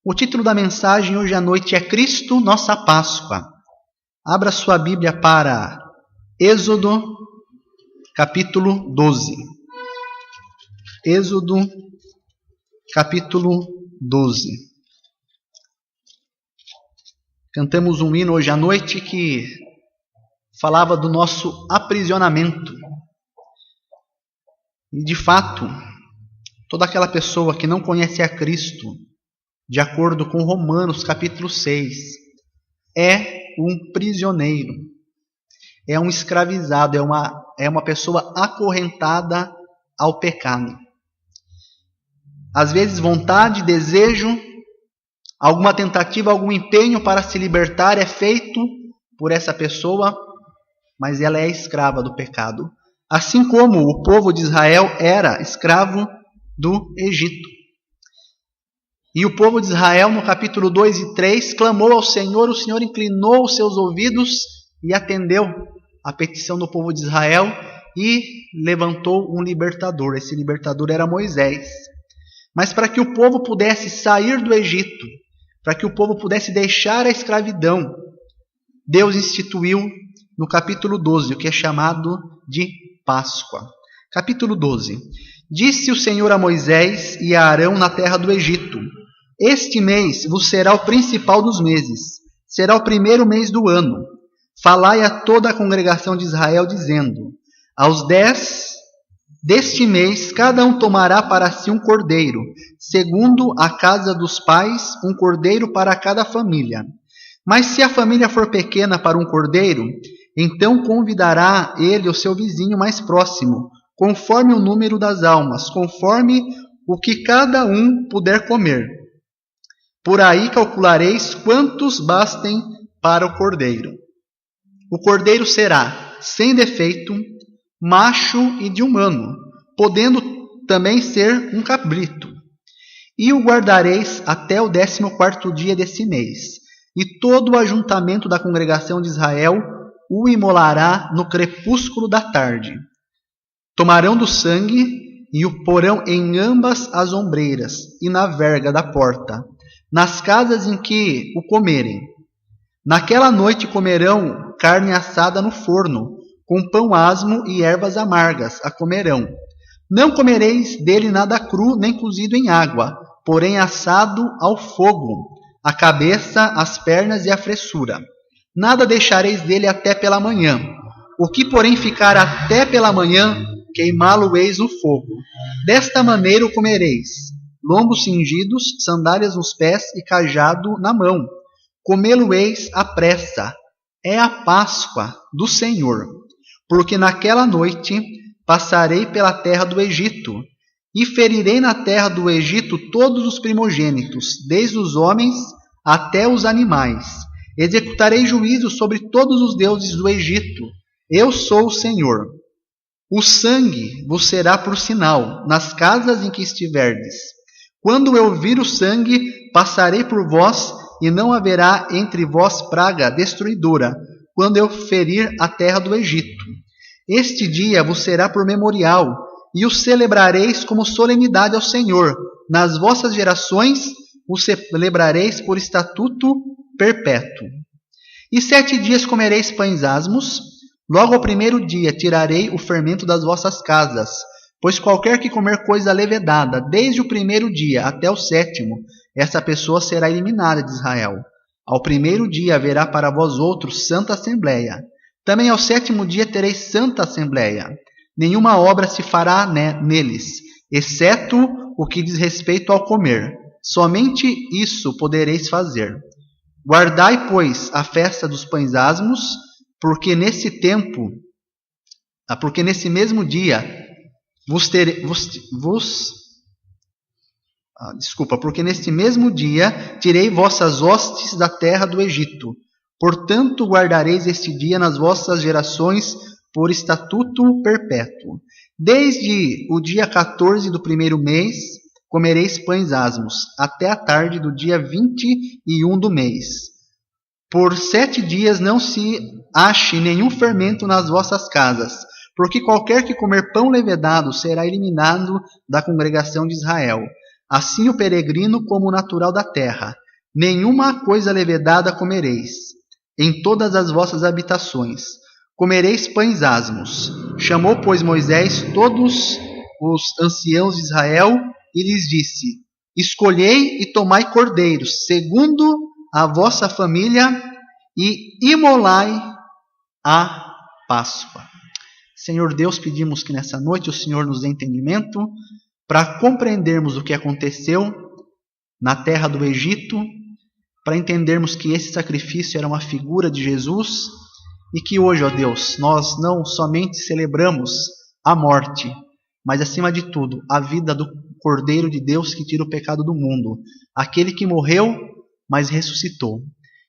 O título da mensagem hoje à noite é Cristo, nossa Páscoa. Abra sua Bíblia para Êxodo, capítulo 12. Êxodo, capítulo 12. Cantamos um hino hoje à noite que falava do nosso aprisionamento. E de fato, toda aquela pessoa que não conhece a Cristo, de acordo com Romanos capítulo 6, é um prisioneiro, é um escravizado, é uma pessoa acorrentada ao pecado. Às vezes vontade, desejo, alguma tentativa, algum empenho para se libertar é feito por essa pessoa, mas ela é escrava do pecado. Assim como o povo de Israel era escravo do Egito. E o povo de Israel, no capítulo 2 e 3, clamou ao Senhor, o Senhor inclinou os seus ouvidos e atendeu a petição do povo de Israel e levantou um libertador. Esse libertador era Moisés. Mas para que o povo pudesse sair do Egito, para que o povo pudesse deixar a escravidão, Deus instituiu no capítulo 12, o que é chamado de Páscoa. Capítulo 12. Disse o Senhor a Moisés e a Arão na terra do Egito: Este mês vos será o principal dos meses, será o primeiro mês do ano. Falai a toda a congregação de Israel, dizendo: Aos 10 deste mês, cada um tomará para si um cordeiro, segundo a casa dos pais, um cordeiro para cada família. Mas se a família for pequena para um cordeiro, então convidará ele o seu vizinho mais próximo, conforme o número das almas, conforme o que cada um puder comer. Por aí calculareis quantos bastem para o cordeiro. O cordeiro será sem defeito, macho e de um ano, podendo também ser um cabrito. E o guardareis até o 14º dia desse mês. E todo o ajuntamento da congregação de Israel o imolará no crepúsculo da tarde. Tomarão do sangue e o porão em ambas as ombreiras e na verga da porta, nas casas em que o comerem. Naquela noite comerão carne assada no forno, com pão asmo e ervas amargas a comerão. Não comereis dele nada cru, nem cozido em água, porém assado ao fogo, a cabeça, as pernas e a fressura. Nada deixareis dele até pela manhã. O que, porém, ficar até pela manhã, queimá-lo-eis no fogo. Desta maneira o comereis: lombos cingidos, sandálias nos pés e cajado na mão. Comê-lo-eis à pressa. É a Páscoa do Senhor. Porque naquela noite passarei pela terra do Egito, e ferirei na terra do Egito todos os primogênitos, desde os homens até os animais. Executarei juízo sobre todos os deuses do Egito. Eu sou o Senhor. O sangue vos será por sinal nas casas em que estiverdes. Quando eu vir o sangue, passarei por vós, e não haverá entre vós praga destruidora, quando eu ferir a terra do Egito. Este dia vos será por memorial, e o celebrareis como solenidade ao Senhor. Nas vossas gerações o celebrareis por estatuto perpétuo. E 7 dias comereis pães asmos. Logo ao primeiro dia tirarei o fermento das vossas casas, pois qualquer que comer coisa levedada, desde o primeiro dia até o 7º, essa pessoa será eliminada de Israel. Ao primeiro dia haverá para vós outros santa assembleia. Também ao 7º dia tereis santa assembleia. Nenhuma obra se fará neles, exceto o que diz respeito ao comer. Somente isso podereis fazer. Guardai, pois, a festa dos pães asmos, porque nesse mesmo dia porque neste mesmo dia tirei vossas hostes da terra do Egito. Portanto, guardareis este dia nas vossas gerações por estatuto perpétuo. Desde o dia 14 do primeiro mês, comereis pães asmos, até a tarde do dia 21 do mês. Por 7 dias não se ache nenhum fermento nas vossas casas, porque qualquer que comer pão levedado será eliminado da congregação de Israel. assim o peregrino como o natural da terra. Nenhuma coisa levedada comereis em todas as vossas habitações. Comereis pães asmos. Chamou, pois, Moisés todos os anciãos de Israel e lhes disse: escolhei e tomai cordeiros, segundo a vossa família, e imolai a Páscoa. Senhor Deus, pedimos que nessa noite o Senhor nos dê entendimento para compreendermos o que aconteceu na terra do Egito, para entendermos que esse sacrifício era uma figura de Jesus e que hoje, ó Deus, nós não somente celebramos a morte, mas acima de tudo, a vida do Cordeiro de Deus que tira o pecado do mundo, aquele que morreu, mas ressuscitou,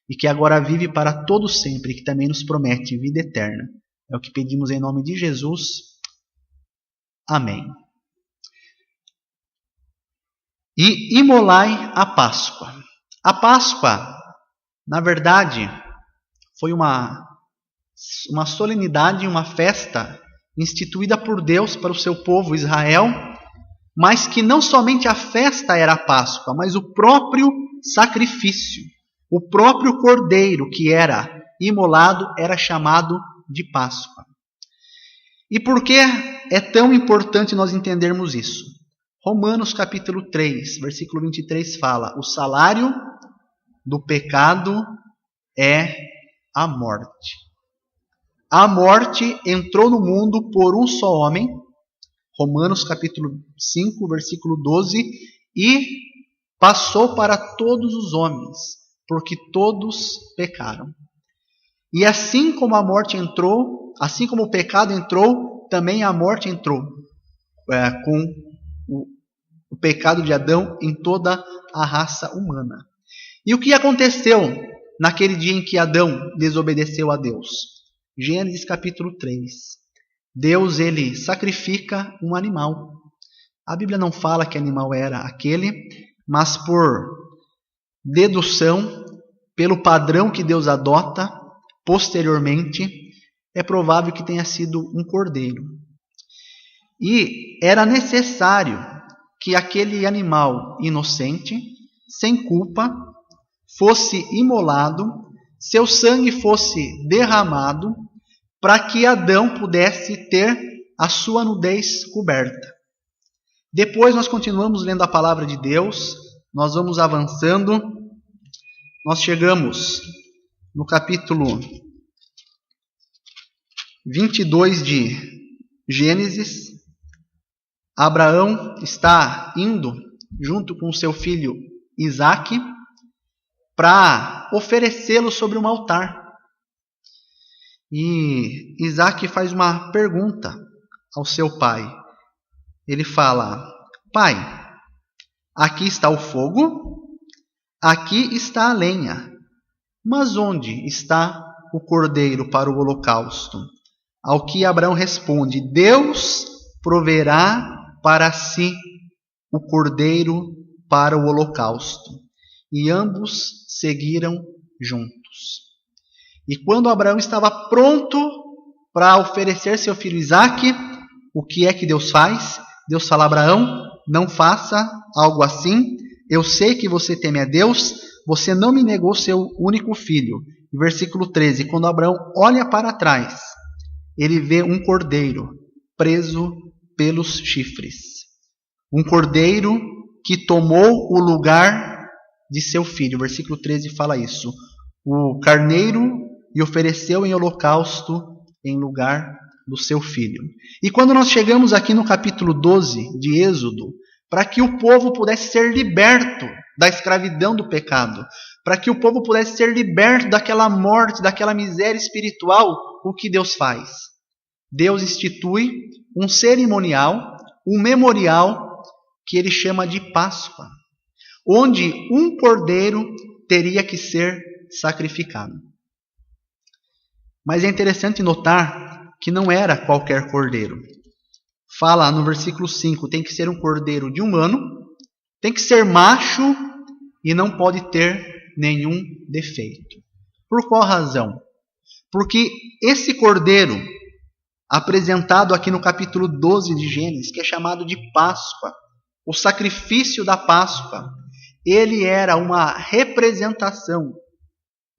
e que agora vive para todo sempre, e que também nos promete vida eterna. É o que pedimos em nome de Jesus. Amém. E imolai a Páscoa. A Páscoa, na verdade, foi uma solenidade, uma festa instituída por Deus para o seu povo Israel, mas que não somente a festa era a Páscoa, mas o próprio sacrifício, o próprio cordeiro que era imolado era chamado de Páscoa. E por que é tão importante nós entendermos isso? Romanos capítulo 3, versículo 23 fala: o salário do pecado é a morte. A morte entrou no mundo por um só homem, Romanos capítulo 5, versículo 12, e passou para todos os homens, porque todos pecaram. E assim como a morte entrou, assim como o pecado entrou, também a morte entrou com o pecado de Adão em toda a raça humana. E o que aconteceu naquele dia em que Adão desobedeceu a Deus? Gênesis capítulo 3. Deus, ele sacrifica um animal. A Bíblia não fala que animal era aquele, mas por dedução, pelo padrão que Deus adota, posteriormente, é provável que tenha sido um cordeiro. E era necessário que aquele animal inocente, sem culpa, fosse imolado, seu sangue fosse derramado, para que Adão pudesse ter a sua nudez coberta. Depois nós continuamos lendo a palavra de Deus, nós vamos avançando, nós chegamos no capítulo 22 de Gênesis. Abraão está indo junto com seu filho Isaque para oferecê-lo sobre um altar. E Isaque faz uma pergunta ao seu pai. Ele fala: pai, aqui está o fogo, aqui está a lenha, mas onde está o cordeiro para o holocausto? Ao que Abraão responde: Deus proverá para si o cordeiro para o holocausto. E ambos seguiram juntos. E quando Abraão estava pronto para oferecer seu filho Isaque, o que é que Deus faz? Deus fala: Abraão, não faça algo assim. Eu sei que você teme a Deus, você não me negou seu único filho. Versículo 13, quando Abraão olha para trás, ele vê um cordeiro preso pelos chifres. Um cordeiro que tomou o lugar de seu filho. Versículo 13 fala isso. O carneiro e ofereceu em holocausto em lugar do seu filho. E quando nós chegamos aqui no capítulo 12 de Êxodo, para que o povo pudesse ser liberto da escravidão do pecado, para que o povo pudesse ser liberto daquela morte, daquela miséria espiritual, o que Deus faz? Deus institui um cerimonial, um memorial, que ele chama de Páscoa, onde um cordeiro teria que ser sacrificado. Mas é interessante notar que não era qualquer cordeiro. Fala no versículo 5, tem que ser um cordeiro de um ano, tem que ser macho e não pode ter nenhum defeito. Por qual razão? Porque esse cordeiro, apresentado aqui no capítulo 12 de Gênesis, que é chamado de Páscoa, o sacrifício da Páscoa, ele era uma representação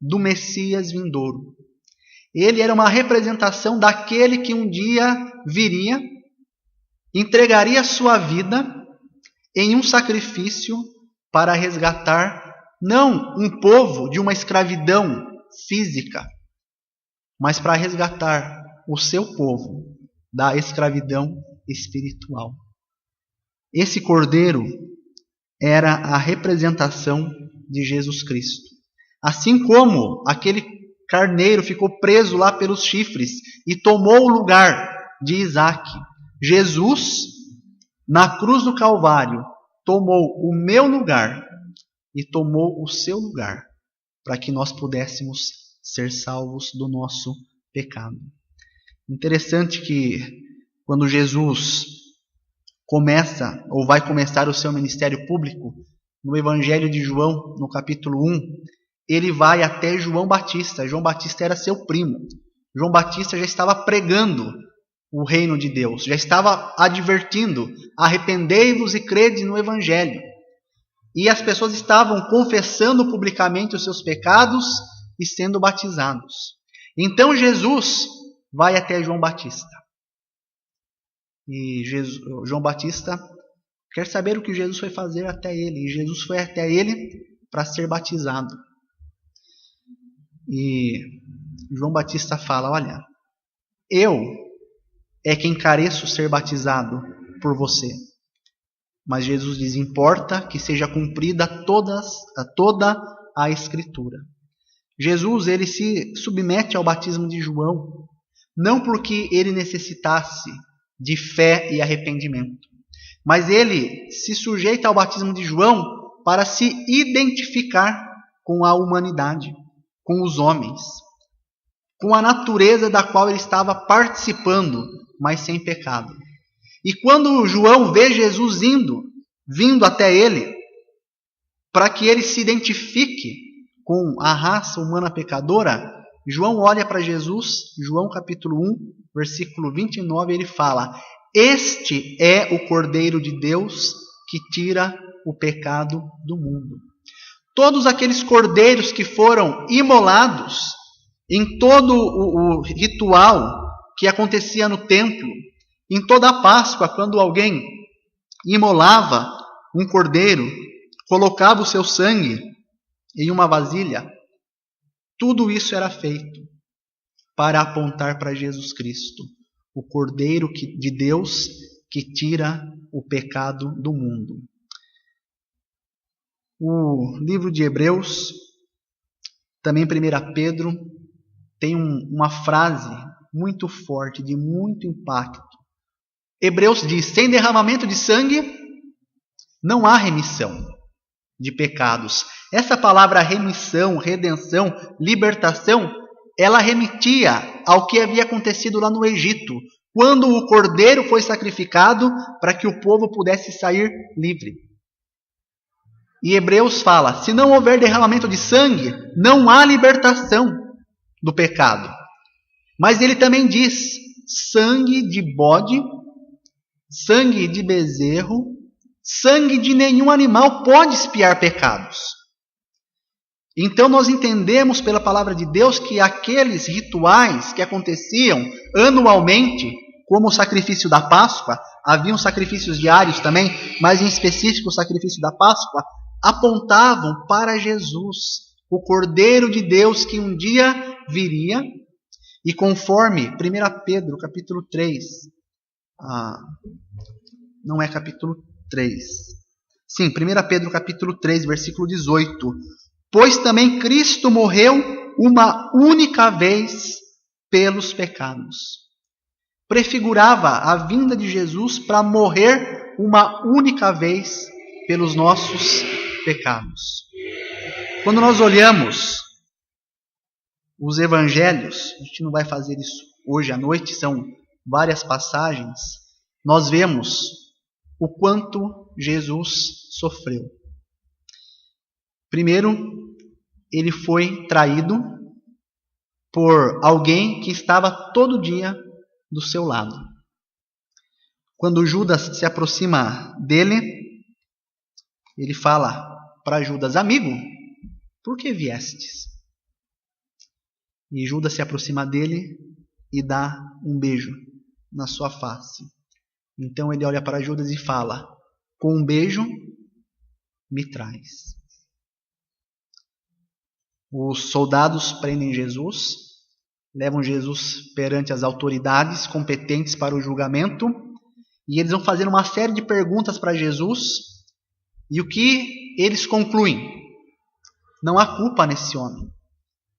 do Messias vindouro. Ele era uma representação daquele que um dia viria, entregaria sua vida em um sacrifício para resgatar não um povo de uma escravidão física, mas para resgatar o seu povo da escravidão espiritual. Esse cordeiro era a representação de Jesus Cristo. Assim como aquele carneiro ficou preso lá pelos chifres e tomou o lugar de Isaac, Jesus, na cruz do Calvário, tomou o meu lugar e tomou o seu lugar, para que nós pudéssemos ser salvos do nosso pecado. Interessante que quando Jesus começa ou vai começar o seu ministério público, no Evangelho de João, no capítulo 1, ele vai até João Batista. João Batista era seu primo. João Batista já estava pregando o reino de Deus, já estava advertindo: arrependei-vos e crede no Evangelho. E as pessoas estavam confessando publicamente os seus pecados e sendo batizados. Então Jesus vai até João Batista. E João Batista quer saber o que Jesus foi fazer até ele. E Jesus foi até ele para ser batizado. E João Batista fala: olha, eu é quem careço ser batizado por você. Mas Jesus diz: importa que seja cumprida toda a Escritura. Jesus, ele se submete ao batismo de João, não porque ele necessitasse de fé e arrependimento, mas ele se sujeita ao batismo de João para se identificar com a humanidade, com os homens, com a natureza da qual ele estava participando, mas sem pecado. E quando João vê Jesus vindo até ele, para que ele se identifique com a raça humana pecadora, João olha para Jesus, João capítulo 1, versículo 29, ele fala: este é o Cordeiro de Deus que tira o pecado do mundo. Todos aqueles cordeiros que foram imolados em todo o ritual que acontecia no templo, em toda a Páscoa, quando alguém imolava um cordeiro, colocava o seu sangue em uma vasilha, tudo isso era feito para apontar para Jesus Cristo, o Cordeiro de Deus que tira o pecado do mundo. O livro de Hebreus, também 1 Pedro, tem uma frase muito forte, de muito impacto. Hebreus diz: sem derramamento de sangue não há remissão de pecados. Essa palavra remissão, redenção, libertação, ela remetia ao que havia acontecido lá no Egito, quando o cordeiro foi sacrificado para que o povo pudesse sair livre. E Hebreus fala: se não houver derramamento de sangue, não há libertação do pecado. Mas ele também diz: sangue de bode, sangue de bezerro, sangue de nenhum animal pode expiar pecados. Então nós entendemos pela palavra de Deus que aqueles rituais que aconteciam anualmente, como o sacrifício da Páscoa, haviam sacrifícios diários também, mas em específico o sacrifício da Páscoa, apontavam para Jesus, o Cordeiro de Deus que um dia viria. E conforme 1 Pedro capítulo 3, não é capítulo 3, sim, 1 Pedro capítulo 3, versículo 18, pois também Cristo morreu uma única vez pelos pecados. Prefigurava a vinda de Jesus para morrer uma única vez pelos nossos pecados. Quando nós olhamos os evangelhos, a gente não vai fazer isso hoje à noite, são várias passagens, nós vemos o quanto Jesus sofreu. Primeiro, ele foi traído por alguém que estava todo dia do seu lado. Quando Judas se aproxima dele, ele fala para Judas: amigo, por que viestes? E Judas se aproxima dele e dá um beijo na sua face. Então ele olha para Judas e fala: com um beijo me traz. Os soldados prendem Jesus, levam Jesus perante as autoridades competentes para o julgamento, e eles vão fazer uma série de perguntas para Jesus, e o que eles concluem? Não há culpa nesse homem.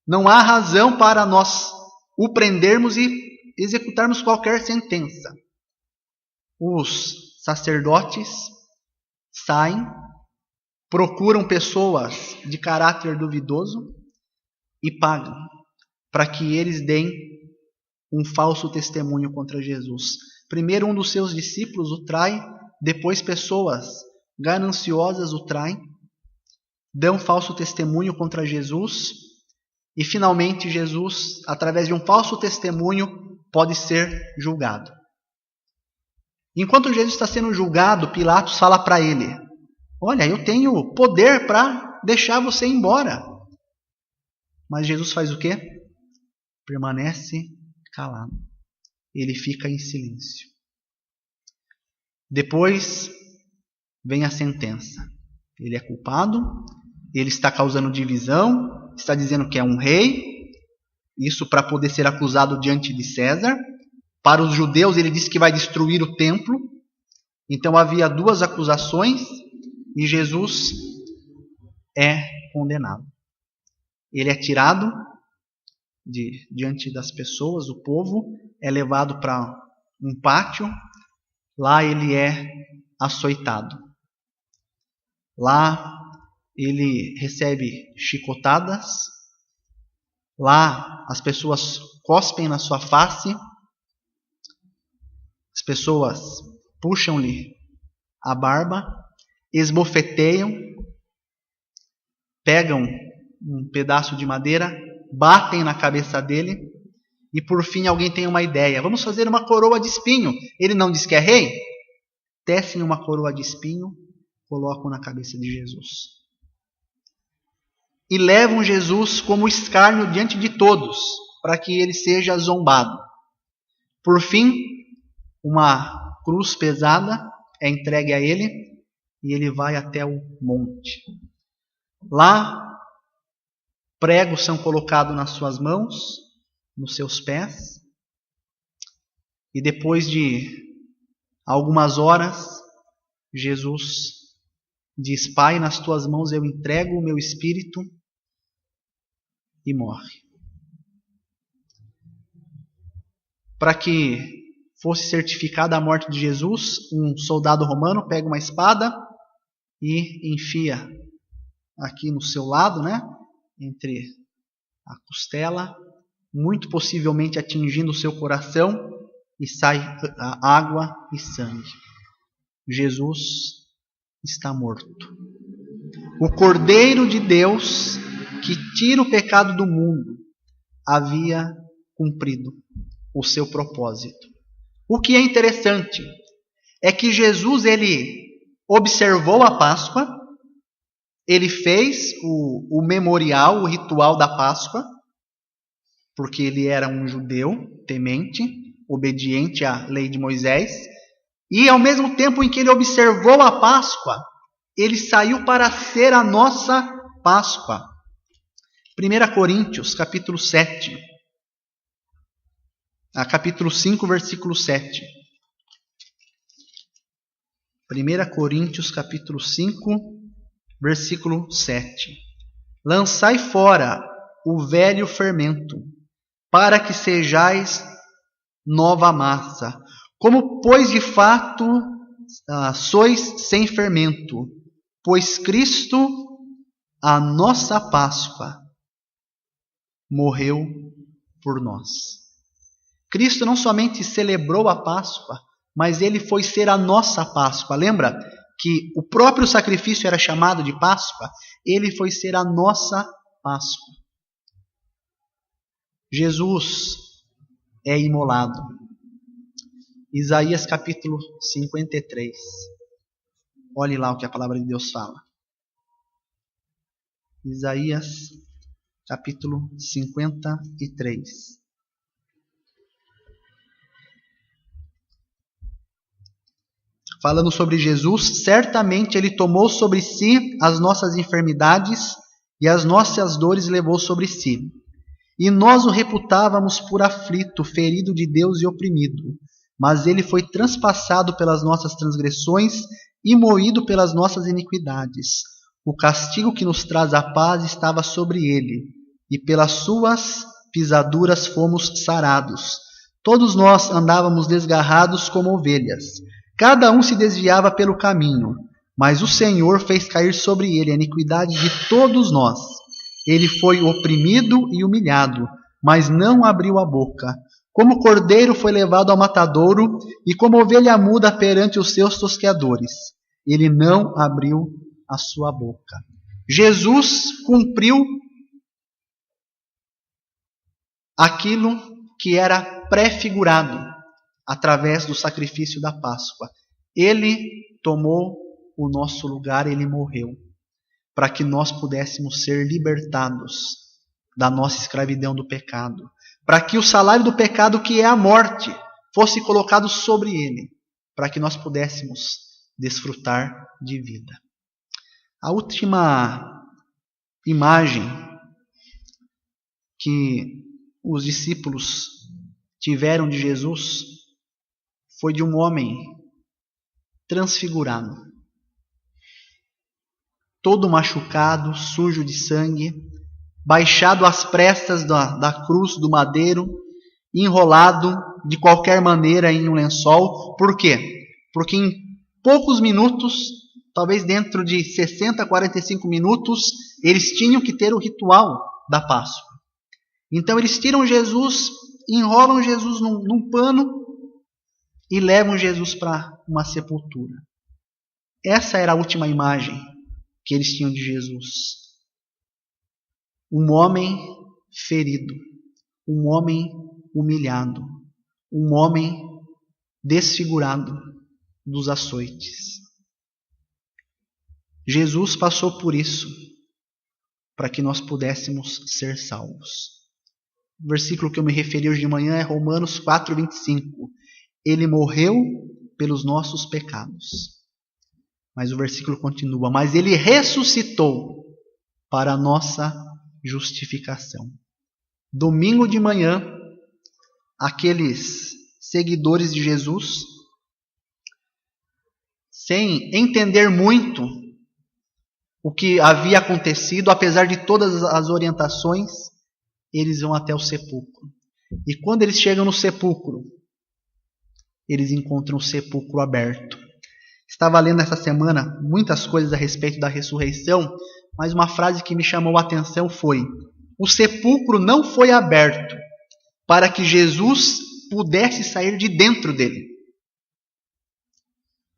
Não há razão para nós o prendermos e executarmos qualquer sentença. Os sacerdotes saem, procuram pessoas de caráter duvidoso e pagam para que eles deem um falso testemunho contra Jesus. Primeiro um dos seus discípulos o trai, depois pessoas gananciosas o traem, dão falso testemunho contra Jesus e finalmente Jesus, através de um falso testemunho, pode ser julgado. Enquanto Jesus está sendo julgado, Pilatos fala para ele: olha, eu tenho poder para deixar você ir embora. Mas Jesus faz o quê? Permanece calado. Ele fica em silêncio. Depois vem a sentença. Ele é culpado, ele está causando divisão, está dizendo que é um rei, isso para poder ser acusado diante de César. Para os judeus ele disse que vai destruir o templo. Então havia duas acusações e Jesus é condenado. Ele é tirado diante das pessoas, o povo, é levado para um pátio, lá ele é açoitado. Lá ele recebe chicotadas, lá as pessoas cospem na sua face, as pessoas puxam-lhe a barba, esbofeteiam, pegam um pedaço de madeira, batem na cabeça dele e por fim alguém tem uma ideia: vamos fazer uma coroa de espinho. Ele não diz que é rei? Tecem uma coroa de espinho, colocam na cabeça de Jesus. E levam Jesus como escárnio diante de todos, para que ele seja zombado. Por fim, uma cruz pesada é entregue a ele e ele vai até o monte. Lá, pregos são colocados nas suas mãos, nos seus pés, e depois de algumas horas, Jesus diz: Pai, nas tuas mãos eu entrego o meu espírito, e morre. Para que fosse certificada a morte de Jesus, um soldado romano pega uma espada e enfia aqui no seu lado, entre a costela, muito possivelmente atingindo o seu coração, e sai água e sangue. Jesus está morto. O Cordeiro de Deus, que tira o pecado do mundo, havia cumprido o seu propósito. O que é interessante é que Jesus, ele observou a Páscoa, ele fez o memorial, o ritual da Páscoa, porque ele era um judeu temente, obediente à lei de Moisés, e ao mesmo tempo em que ele observou a Páscoa, ele saiu para ser a nossa Páscoa. 1 Coríntios, capítulo 7. Capítulo 5, versículo 7. 1 Coríntios, capítulo 5, versículo 7. Lançai fora o velho fermento, para que sejais nova massa, como pois de fato sois sem fermento, pois Cristo, a nossa Páscoa, morreu por nós. Cristo não somente celebrou a Páscoa, mas ele foi ser a nossa Páscoa. Lembra que o próprio sacrifício era chamado de Páscoa? Ele foi ser a nossa Páscoa. Jesus é imolado. Isaías capítulo 53. Olhe lá o que a palavra de Deus fala. Isaías, capítulo 53. Falando sobre Jesus, certamente Ele tomou sobre si as nossas enfermidades e as nossas dores levou sobre si. E nós o reputávamos por aflito, ferido de Deus e oprimido. Mas Ele foi transpassado pelas nossas transgressões e moído pelas nossas iniquidades. O castigo que nos traz a paz estava sobre Ele, e pelas suas pisaduras fomos sarados. Todos nós andávamos desgarrados como ovelhas. Cada um se desviava pelo caminho, mas o Senhor fez cair sobre ele a iniquidade de todos nós. Ele foi oprimido e humilhado, mas não abriu a boca. Como cordeiro foi levado ao matadouro, e como ovelha muda perante os seus tosqueadores. Ele não abriu a sua boca. Jesus cumpriu aquilo que era prefigurado através do sacrifício da Páscoa. Ele tomou o nosso lugar, ele morreu, para que nós pudéssemos ser libertados da nossa escravidão do pecado, para que o salário do pecado, que é a morte, fosse colocado sobre ele, para que nós pudéssemos desfrutar de vida. A última imagem que os discípulos tiveram de Jesus foi de um homem transfigurado, todo machucado, sujo de sangue, baixado às prestas da cruz, do madeiro, enrolado de qualquer maneira em um lençol. Por quê? Porque em poucos minutos, talvez dentro de 60, 45 minutos, eles tinham que ter o ritual da Páscoa. Então eles tiram Jesus, enrolam Jesus num pano e levam Jesus para uma sepultura. Essa era a última imagem que eles tinham de Jesus. Um homem ferido, um homem humilhado, um homem desfigurado dos açoites. Jesus passou por isso para que nós pudéssemos ser salvos. O versículo que eu me referi hoje de manhã é Romanos 4:25. Ele morreu pelos nossos pecados. Mas o versículo continua. Mas ele ressuscitou para a nossa justificação. Domingo de manhã, aqueles seguidores de Jesus, sem entender muito o que havia acontecido, apesar de todas as orientações, eles vão até o sepulcro. E quando eles chegam no sepulcro, eles encontram o sepulcro aberto. Estava lendo essa semana muitas coisas a respeito da ressurreição, mas uma frase que me chamou a atenção foi: o sepulcro não foi aberto para que Jesus pudesse sair de dentro dele.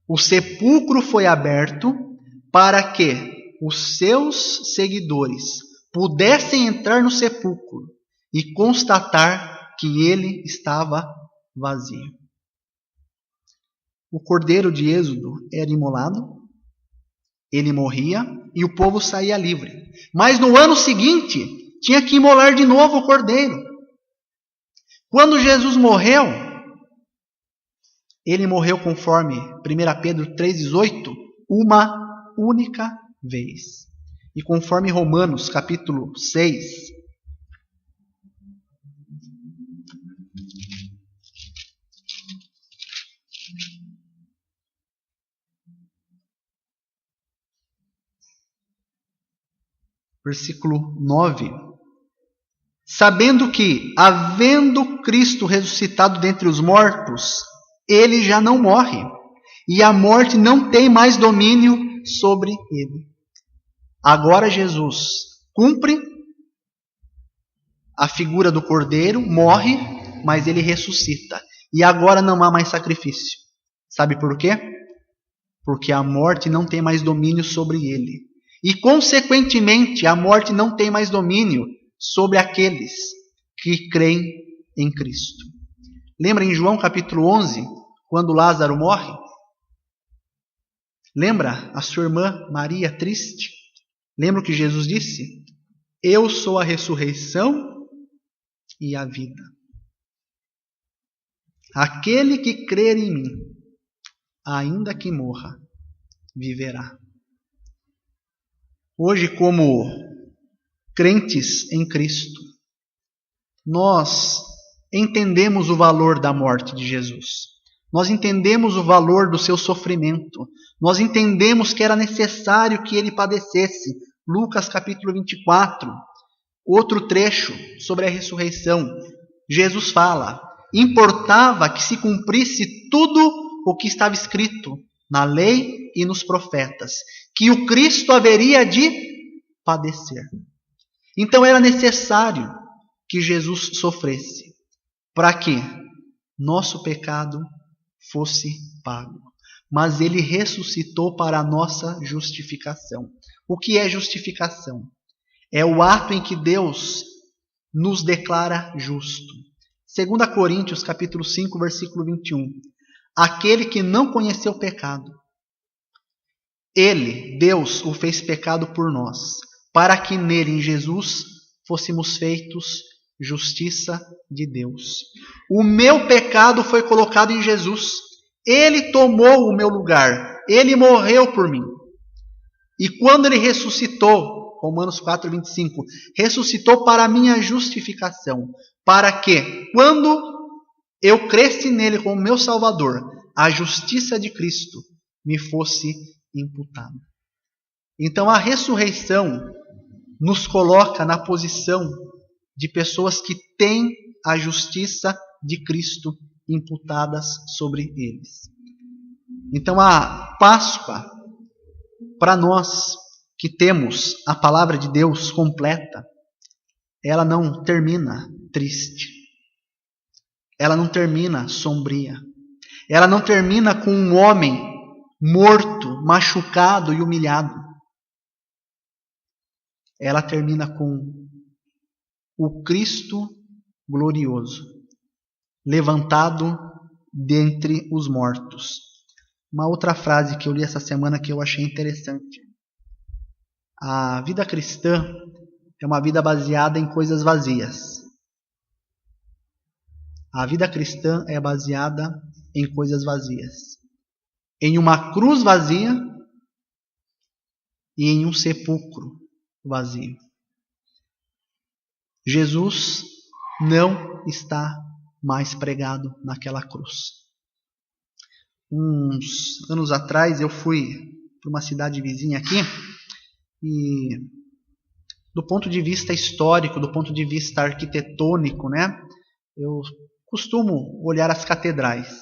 O sepulcro foi aberto para que os seus seguidores pudessem entrar no sepulcro e constatar que ele estava vazio. O cordeiro de Êxodo era imolado, ele morria e o povo saía livre. Mas no ano seguinte, tinha que imolar de novo o cordeiro. Quando Jesus morreu, ele morreu conforme 1 Pedro 3,18, uma única vez. E conforme Romanos capítulo 6, versículo 9, sabendo que, havendo Cristo ressuscitado dentre os mortos, ele já não morre, e a morte não tem mais domínio sobre ele. Agora Jesus cumpre a figura do cordeiro, morre, mas ele ressuscita. E agora não há mais sacrifício. Sabe por quê? Porque a morte não tem mais domínio sobre ele. E, consequentemente, a morte não tem mais domínio sobre aqueles que creem em Cristo. Lembra em João capítulo 11, quando Lázaro morre? Lembra a sua irmã Maria triste? Lembra o que Jesus disse? Eu sou a ressurreição e a vida. Aquele que crer em mim, ainda que morra, viverá. Hoje, como crentes em Cristo, nós entendemos o valor da morte de Jesus. Nós entendemos o valor do seu sofrimento. Nós entendemos que era necessário que ele padecesse. Lucas capítulo 24, outro trecho sobre a ressurreição. Jesus fala: importava que se cumprisse tudo o que estava escrito na lei e nos profetas, que o Cristo haveria de padecer. Então era necessário que Jesus sofresse, para que nosso pecado fosse pago. Mas ele ressuscitou para a nossa justificação. O que é justificação? É o ato em que Deus nos declara justo. 2 Coríntios capítulo 5, versículo 21. Aquele que não conheceu o pecado, ele, Deus, o fez pecado por nós, para que nele, em Jesus, fôssemos feitos justiça de Deus. O meu pecado foi colocado em Jesus. Ele tomou o meu lugar. Ele morreu por mim. E quando ele ressuscitou, Romanos 4, 25, ressuscitou para a minha justificação, para que, quando eu cresci nele como meu Salvador, a justiça de Cristo me fosse imputada. Então a ressurreição nos coloca na posição de pessoas que têm a justiça de Cristo imputadas sobre eles. Então a Páscoa, para nós que temos a palavra de Deus completa, ela não termina triste. Ela não termina sombria. Ela não termina com um homem morto, machucado e humilhado. Ela termina com o Cristo glorioso, levantado dentre os mortos. Uma outra frase que eu li essa semana que eu achei interessante. A vida cristã é uma vida baseada em coisas vazias. A vida cristã é baseada em coisas vazias. Em uma cruz vazia e em um sepulcro vazio. Jesus não está mais pregado naquela cruz. Uns anos atrás eu fui para uma cidade vizinha aqui e, do ponto de vista histórico, do ponto de vista arquitetônico, eu costumo olhar as catedrais.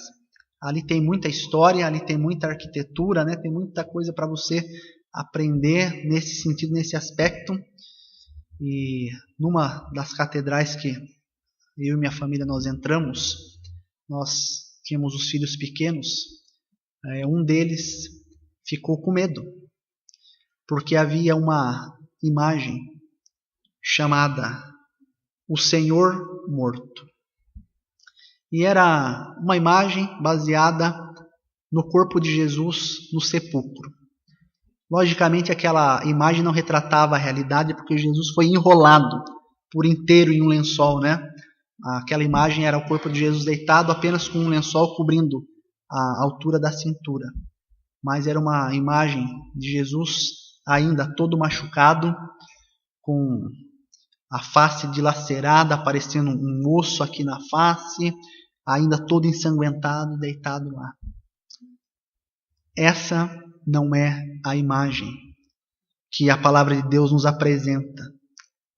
Ali tem muita história, ali tem muita arquitetura, tem muita coisa para você aprender nesse sentido, nesse aspecto. E numa das catedrais que eu e minha família nós entramos, nós tínhamos os filhos pequenos, um deles ficou com medo, porque havia uma imagem chamada O Senhor Morto. E era uma imagem baseada no corpo de Jesus no sepulcro. Logicamente aquela imagem não retratava a realidade, porque Jesus foi enrolado por inteiro em um lençol, Aquela imagem era o corpo de Jesus deitado apenas com um lençol cobrindo a altura da cintura. Mas era uma imagem de Jesus ainda todo machucado, com a face dilacerada, aparecendo um osso aqui na face, ainda todo ensanguentado, deitado lá. Essa não é a imagem que a palavra de Deus nos apresenta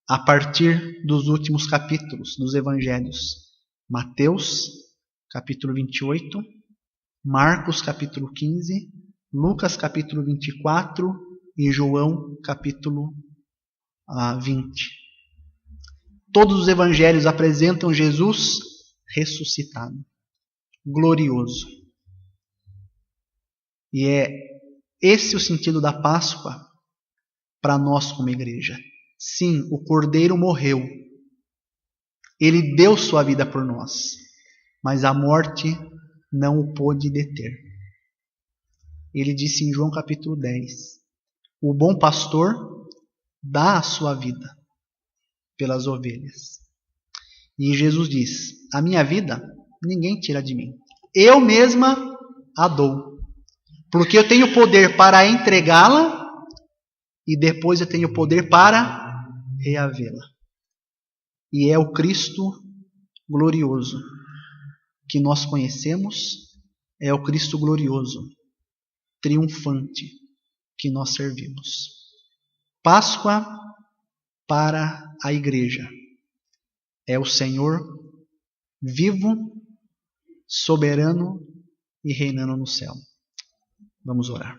a partir dos últimos capítulos dos evangelhos. Mateus, capítulo 28, Marcos, capítulo 15, Lucas, capítulo 24 e João, capítulo 20. Todos os evangelhos apresentam Jesus ressuscitado, glorioso. E é esse o sentido da Páscoa para nós como igreja. Sim, o Cordeiro morreu. Ele deu sua vida por nós, mas a morte não o pôde deter. Ele disse em João capítulo 10: o bom pastor dá a sua vida pelas ovelhas. E Jesus diz: a minha vida ninguém tira de mim. Eu mesma a dou. Porque eu tenho poder para entregá-la e depois eu tenho poder para reavê-la. E é o Cristo glorioso que nós conhecemos, é o Cristo glorioso, triunfante, que nós servimos. Páscoa para a igreja é o Senhor vivo, soberano e reinando no céu. Vamos orar.